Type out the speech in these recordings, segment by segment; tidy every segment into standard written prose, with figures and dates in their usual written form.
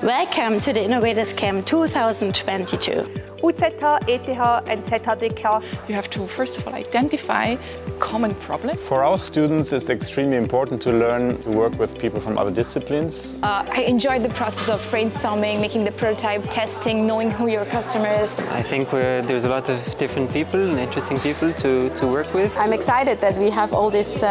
Welcome to the Innovators Camp 2022. UZH, ETH and ZHdK. You have to first of all identify common problems. For our students, it's extremely important to learn to work with people from other disciplines. I enjoyed the process of brainstorming, making the prototype, testing, knowing who your customer is. I think there's a lot of different people and interesting people to work with. I'm excited that we have all these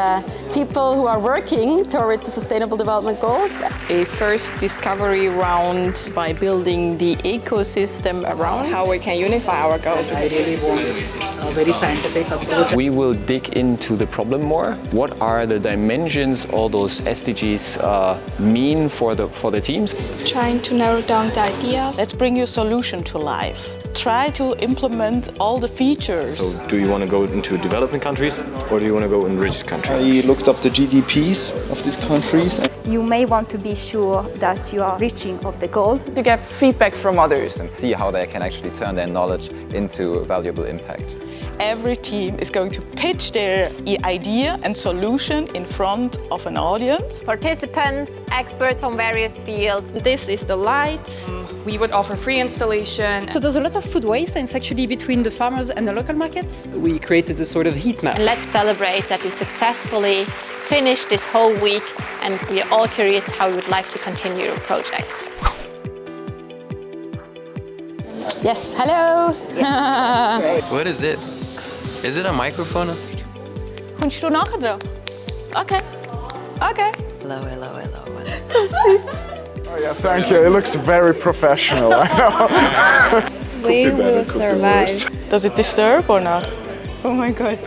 people who are working towards the Sustainable Development Goals. A first discovery round by building the ecosystem around how we can unify our goals. I really want a very scientific approach. We will dig into the problem more. What are the dimensions all those SDGs mean for the teams? Trying to narrow down the ideas. Let's bring your solution to life. Try to implement all the features. So do you want to go into developing countries or do you want to go in rich countries? I looked up the GDPs of these countries. You may want to be sure that you are reaching of the goal. To get feedback from others and see how they can actually turn their knowledge into valuable impact. Every team is going to pitch their idea and solution in front of an audience. Participants, experts from various fields. This is the light. We would offer free installation. So there's a lot of food waste, and it's actually between the farmers and the local markets. We created a sort of heat map. And let's celebrate that you successfully finished this whole week, and we are all curious how you would like to continue your project. Yes, hello. What is it? Is it a microphone? Kunst du nachher? Okay. Okay. Hello, hello, hello. Oh yeah, thank you. It looks very professional. I know. We will survive. Does it disturb or not? Oh my God.